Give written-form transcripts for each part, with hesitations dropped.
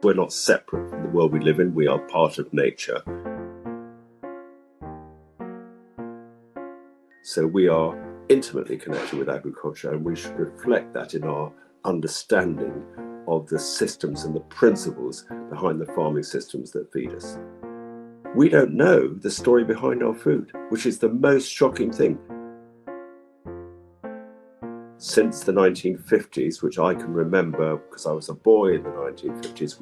We're not separate from the world we live in. We are part of nature. So we are intimately connected with agriculture, and we should reflect that in our understanding of the systems and the principles behind the farming systems that feed us. We don't know the story behind our food, which is the most shocking thing. Since the 1950s, which I can remember because I was a boy in the 1950s,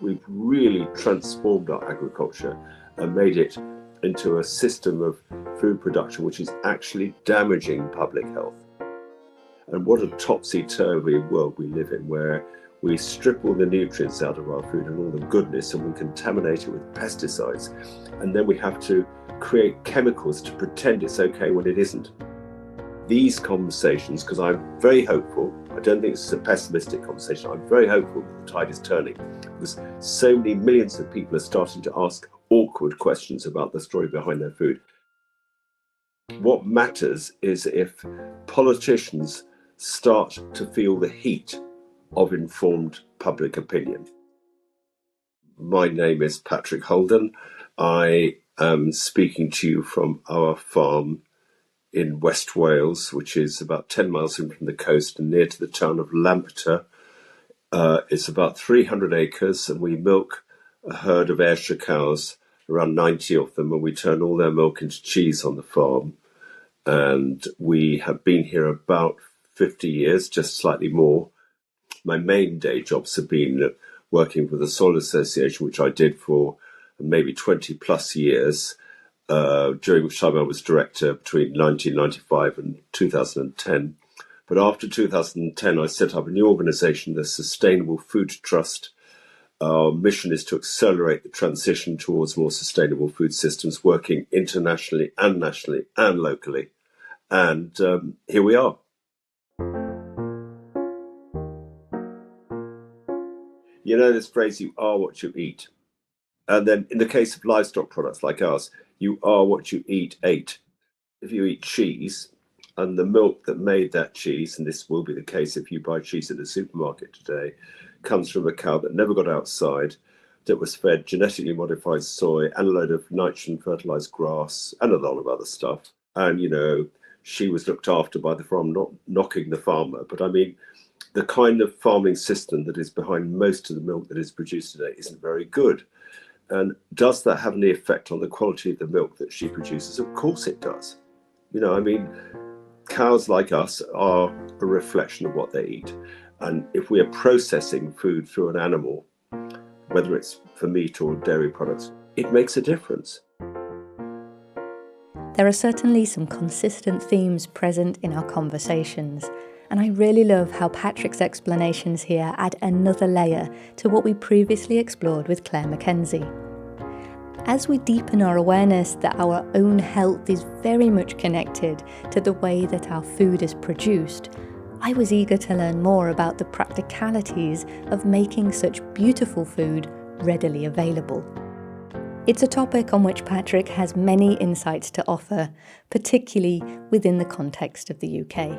we've really transformed our agriculture and made it into a system of food production which is actually damaging public health. And what a topsy-turvy world we live in, where we strip all the nutrients out of our food and all the goodness, and we contaminate it with pesticides, and then we have to create chemicals to pretend it's okay when it isn't. These conversations, because I'm very hopeful, I don't think it's a pessimistic conversation, I'm very hopeful that the tide is turning, because so many millions of people are starting to ask awkward questions about the story behind their food. What matters is if politicians start to feel the heat of informed public opinion. My name is Patrick Holden. I am speaking to you from our farm in West Wales, which is about 10 miles in from the coast and near to the town of Lampeter. It's about 300 acres, and we milk a herd of Ayrshire cows, around 90 of them, and we turn all their milk into cheese on the farm. And we have been here about 50 years, just slightly more. My main day jobs have been working for the Soil Association, which I did for maybe 20 plus years, during which time I was director between 1995 and 2010. But after 2010, I set up a new organisation, the Sustainable Food Trust. Our mission is to accelerate the transition towards more sustainable food systems, working internationally and nationally and locally. And here we are. You know this phrase, you are what you eat. And then in the case of livestock products like ours, you are what you ate. If you eat cheese, and the milk that made that cheese, and this will be the case if you buy cheese at the supermarket today, comes from a cow that never got outside, that was fed genetically modified soy and a load of nitrogen fertilized grass and a lot of other stuff. And, you know, she was looked after by the farm, not knocking the farmer. But I mean, the kind of farming system that is behind most of the milk that is produced today isn't very good. And does that have any effect on the quality of the milk that she produces? Of course it does. You know, I mean, cows like us are a reflection of what they eat. And if we are processing food through an animal, whether it's for meat or dairy products, it makes a difference. There are certainly some consistent themes present in our conversations, and I really love how Patrick's explanations here add another layer to what we previously explored with Claire Mackenzie. As we deepen our awareness that our own health is very much connected to the way that our food is produced, I was eager to learn more about the practicalities of making such beautiful food readily available. It's a topic on which Patrick has many insights to offer, particularly within the context of the UK.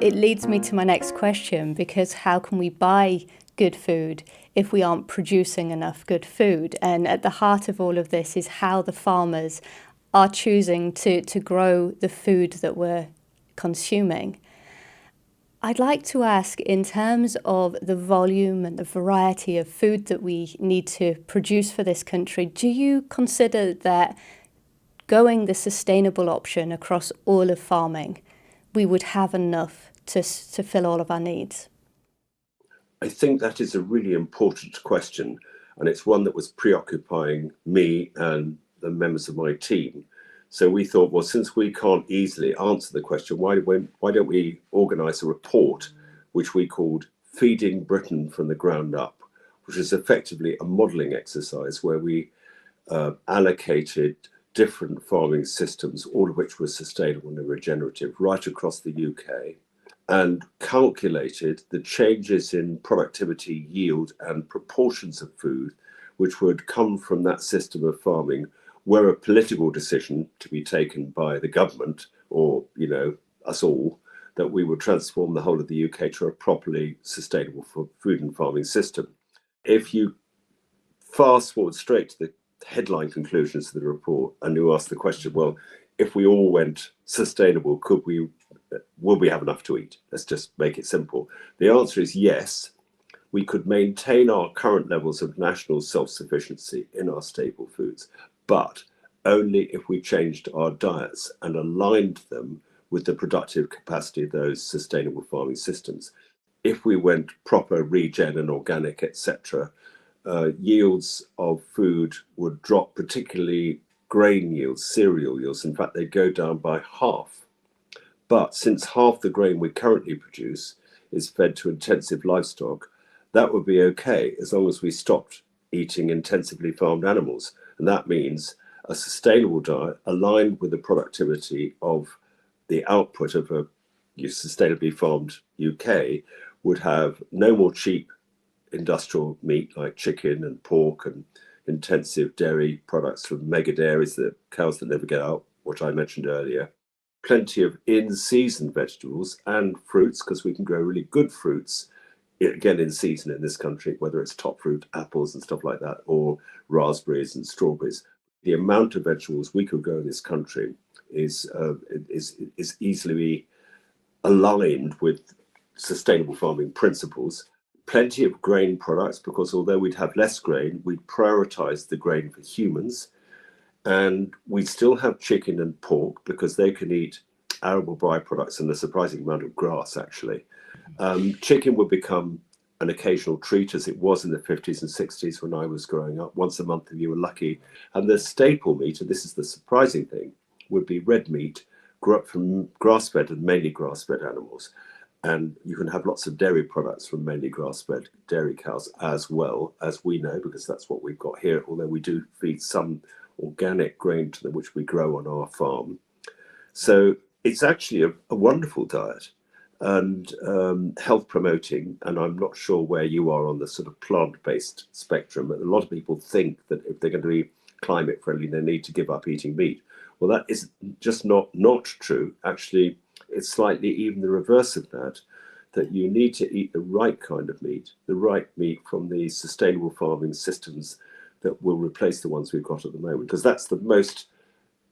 It leads me to my next question, because how can we buy good food if we aren't producing enough good food? And at the heart of all of this is how the farmers are choosing to grow the food that we're consuming. I'd like to ask, in terms of the volume and the variety of food that we need to produce for this country, do you consider that going the sustainable option across all of farming, we would have enough to fill all of our needs? I think that is a really important question, and it's one that was preoccupying me and the members of my team. So we thought, well, since we can't easily answer the question, why don't we organise a report which we called Feeding Britain from the Ground Up, which is effectively a modelling exercise where we allocated different farming systems, all of which were sustainable and regenerative, right across the UK, and calculated the changes in productivity, yield, and proportions of food which would come from that system of farming, were a political decision to be taken by the government, or, you know, us all, that we would transform the whole of the UK to a properly sustainable food and farming system. If you fast forward straight to the headline conclusions of the report and you ask the question, well, if we all went sustainable, would we have enough to eat? Let's just make it simple. The answer is yes. We could maintain our current levels of national self-sufficiency in our staple foods, but only if we changed our diets and aligned them with the productive capacity of those sustainable farming systems. If we went proper regen and organic, etc., yields of food would drop, particularly grain yields, cereal yields. In fact, they'd go down by half. But since half the grain we currently produce is fed to intensive livestock, that would be okay as long as we stopped eating intensively farmed animals. And that means a sustainable diet aligned with the productivity of the output of a sustainably farmed UK would have no more cheap industrial meat like chicken and pork and intensive dairy products from mega dairies, the cows that never get out, which I mentioned earlier. Plenty of in-season vegetables and fruits, because we can grow really good fruits, again in season in this country, whether it's top fruit, apples and stuff like that, or raspberries and strawberries. The amount of vegetables we could grow in this country is easily aligned with sustainable farming principles. Plenty of grain products, because although we'd have less grain, we'd prioritize the grain for humans. And we'd still have chicken and pork because they can eat arable byproducts and a surprising amount of grass, actually. Chicken would become an occasional treat, as it was in the 50s and 60s when I was growing up. Once a month, if you were lucky. And the staple meat, and this is the surprising thing, would be red meat, grew up from grass-fed and mainly grass-fed animals. And you can have lots of dairy products from mainly grass-fed dairy cows as well, as we know, because that's what we've got here, although we do feed some organic grain to them, which we grow on our farm. So it's actually a wonderful diet and health promoting. And I'm not sure where you are on the sort of plant-based spectrum, but a lot of people think that if they're going to be climate friendly, they need to give up eating meat. Well, that is just not true. Actually, it's slightly even the reverse of that, that you need to eat the right kind of meat, the right meat from the sustainable farming systems that will replace the ones we've got at the moment. Because that's the most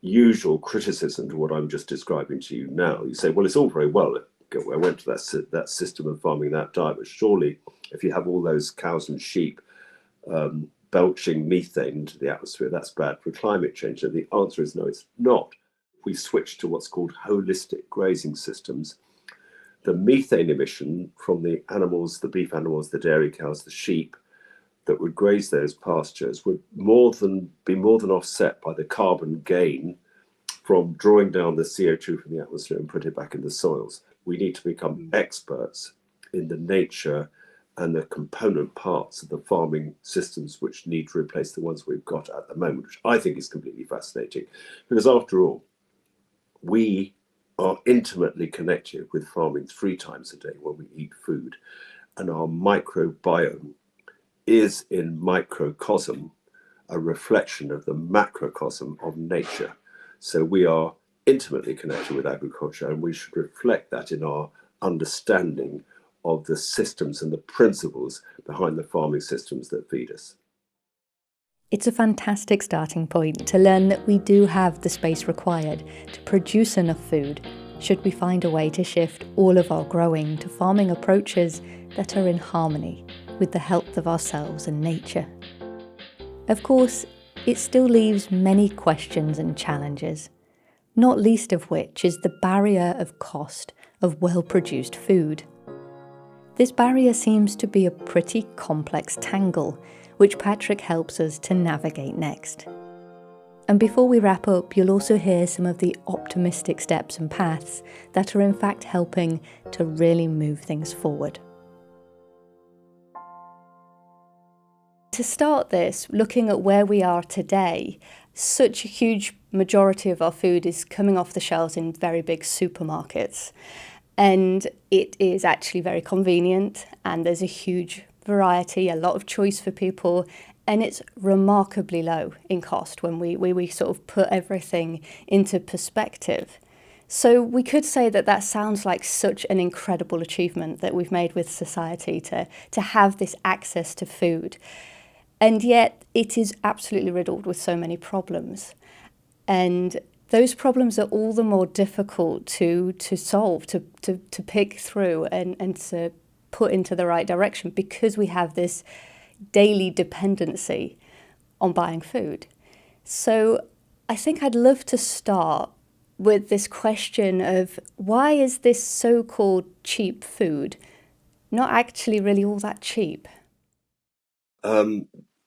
usual criticism to what I'm just describing to you now. You say, well, it's all very well. I went to that system of farming, that diet, but surely if you have all those cows and sheep belching methane into the atmosphere, that's bad for climate change. And the answer is no, it's not. If we switch to what's called holistic grazing systems, the methane emission from the animals, the beef animals, the dairy cows, the sheep that would graze those pastures would be more than offset by the carbon gain from drawing down the CO2 from the atmosphere and put it back in the soils. We need to become experts in the nature and the component parts of the farming systems which need to replace the ones we've got at the moment, which I think is completely fascinating. Because after all, we are intimately connected with farming 3 times a day when we eat food. And our microbiome is in microcosm a reflection of the macrocosm of nature. So we are intimately connected with agriculture, and we should reflect that in our understanding of the systems and the principles behind the farming systems that feed us. It's a fantastic starting point to learn that we do have the space required to produce enough food, should we find a way to shift all of our growing to farming approaches that are in harmony with the health of ourselves and nature. Of course, it still leaves many questions and challenges, not least of which is the barrier of cost of well-produced food. This barrier seems to be a pretty complex tangle, which Patrick helps us to navigate next. And before we wrap up, you'll also hear some of the optimistic steps and paths that are in fact helping to really move things forward. To start this, looking at where we are today, such a huge majority of our food is coming off the shelves in very big supermarkets. And it is actually very convenient, and there's a huge variety, a lot of choice for people, and it's remarkably low in cost when we sort of put everything into perspective. So we could say that that sounds like such an incredible achievement that we've made with society to have this access to food. And yet it is absolutely riddled with so many problems. And those problems are all the more difficult to solve, to pick through and to put into the right direction, because we have this daily dependency on buying food. So I think I'd love to start with this question of, why is this so-called cheap food not actually really all that cheap?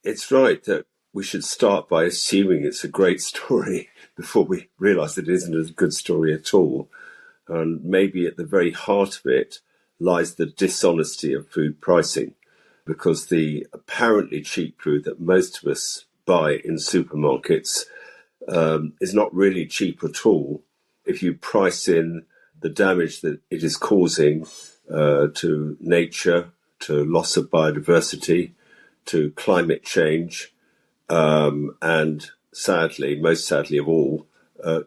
It's right that we should start by assuming it's a great story before we realise that it isn't a good story at all. And maybe at the very heart of it lies the dishonesty of food pricing, because the apparently cheap food that most of us buy in supermarkets is not really cheap at all if you price in the damage that it is causing to nature, to loss of biodiversity, to climate change, and sadly, most sadly of all,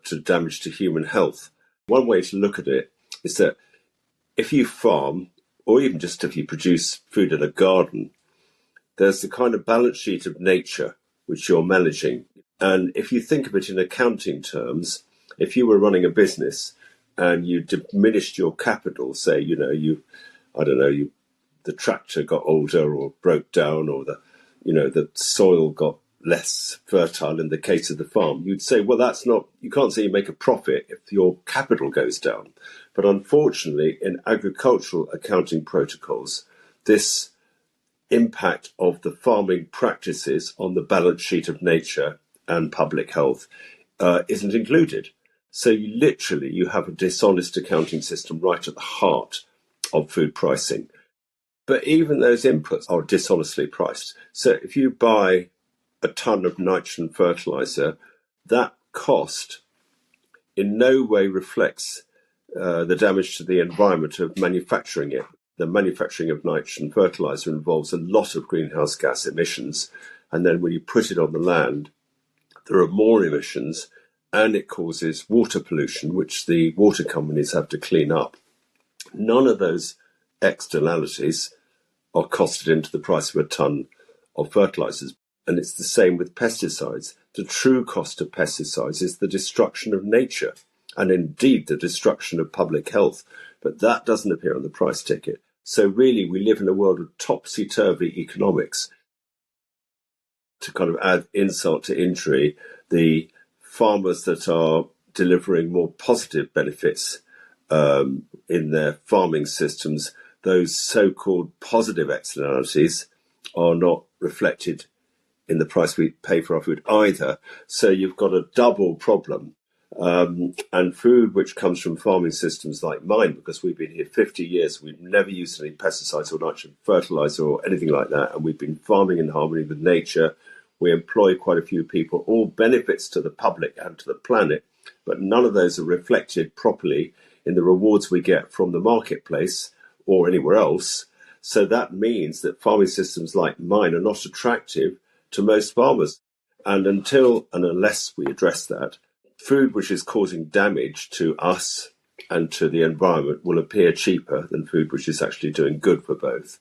to damage to human health. One way to look at it is that if you farm, or even just if you produce food in a garden, there's the kind of balance sheet of nature which you're managing. And if you think of it in accounting terms, if you were running a business and you diminished your capital, say, the tractor got older or broke down, or the soil got less fertile in the case of the farm, you'd say, well, you can't say you make a profit if your capital goes down. But unfortunately, in agricultural accounting protocols, this impact of the farming practices on the balance sheet of nature and public health isn't included. So you have a dishonest accounting system right at the heart of food pricing. But even those inputs are dishonestly priced. So if you buy a ton of nitrogen fertilizer, that cost in no way reflects the damage to the environment of manufacturing it. The manufacturing of nitrogen fertilizer involves a lot of greenhouse gas emissions. And then when you put it on the land, there are more emissions, and it causes water pollution, which the water companies have to clean up. None of those externalities are costed into the price of a ton of fertilizers. And it's the same with pesticides. The true cost of pesticides is the destruction of nature, and indeed the destruction of public health. But that doesn't appear on the price ticket. So really, we live in a world of topsy-turvy economics. To kind of add insult to injury, the farmers that are delivering more positive benefits in their farming systems, those so-called positive externalities are not reflected in the price we pay for our food either. So you've got a double problem. And food which comes from farming systems like mine, because we've been here 50 years, we've never used any pesticides or nitrogen fertilizer or anything like that, and we've been farming in harmony with nature. We employ quite a few people, all benefits to the public and to the planet, but none of those are reflected properly in the rewards we get from the marketplace or anywhere else. So that means that farming systems like mine are not attractive to most farmers. And until and unless we address that, food which is causing damage to us and to the environment will appear cheaper than food which is actually doing good for both.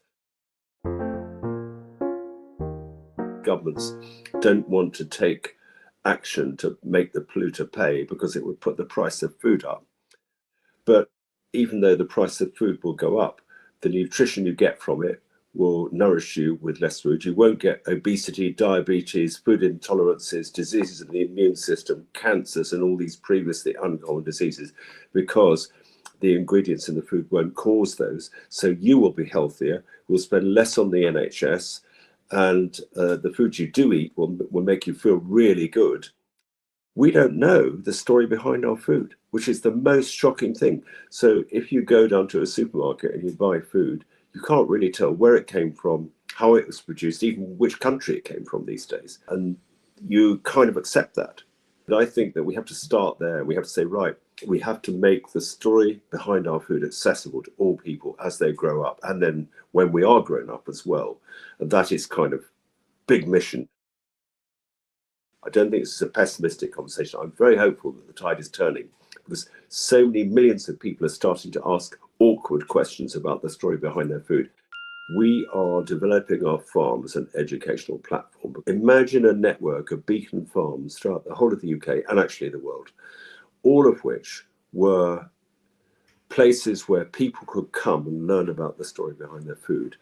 Governments don't want to take action to make the polluter pay because it would put the price of food up. But even though the price of food will go up, the nutrition you get from it will nourish you with less food. You won't get obesity, diabetes, food intolerances, diseases of the immune system, cancers, and all these previously uncommon diseases, because the ingredients in the food won't cause those. So you will be healthier, will spend less on the NHS, and the food you do eat will make you feel really good. We don't know the story behind our food, which is the most shocking thing. So if you go down to a supermarket and you buy food, you can't really tell where it came from, how it was produced, even which country it came from these days. And you kind of accept that. And I think that we have to start there. We have to say, right, we have to make the story behind our food accessible to all people as they grow up, and then when we are grown up as well. And that is kind of big mission. I don't think this is a pessimistic conversation. I'm very hopeful that the tide is turning, because so many millions of people are starting to ask awkward questions about the story behind their food. We are developing our farm as an educational platform. Imagine a network of beacon farms throughout the whole of the UK and actually the world, all of which were places where people could come and learn about the story behind their food.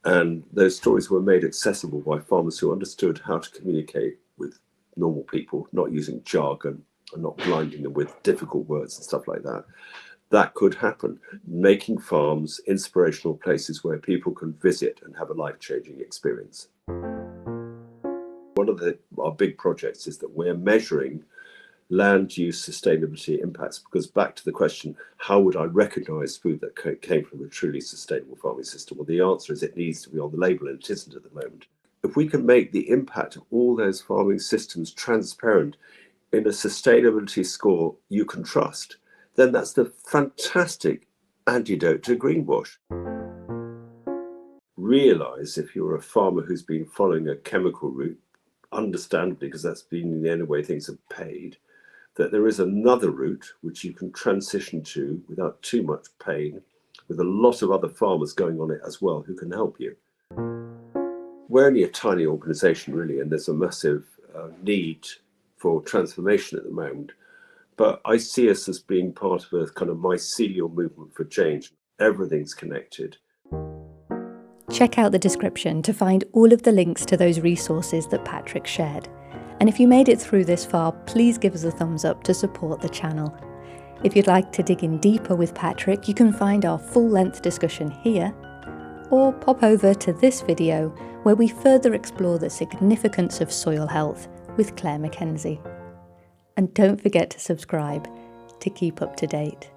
And those stories were made accessible by farmers who understood how to communicate with normal people, not using jargon and not blinding them with difficult words and stuff like that. That could happen, making farms inspirational places where people can visit and have a life-changing experience. One of our big projects is that we're measuring land use sustainability impacts, because back to the question, how would I recognize food that came from a truly sustainable farming system? Well, the answer is it needs to be on the label, and it isn't at the moment. If we can make the impact of all those farming systems transparent in a sustainability score you can trust, then that's the fantastic antidote to greenwash. Realize if you're a farmer who's been following a chemical route, understandably, because that's been the only way things have paid, that there is another route which you can transition to without too much pain, with a lot of other farmers going on it as well who can help you. We're only a tiny organisation really, and there's a massive need for transformation at the moment. But I see us as being part of a kind of mycelial movement for change. Everything's connected. Check out the description to find all of the links to those resources that Patrick shared. And if you made it through this far, please give us a thumbs up to support the channel. If you'd like to dig in deeper with Patrick, you can find our full-length discussion here, or pop over to this video where we further explore the significance of soil health with Claire Mackenzie. And don't forget to subscribe to keep up to date.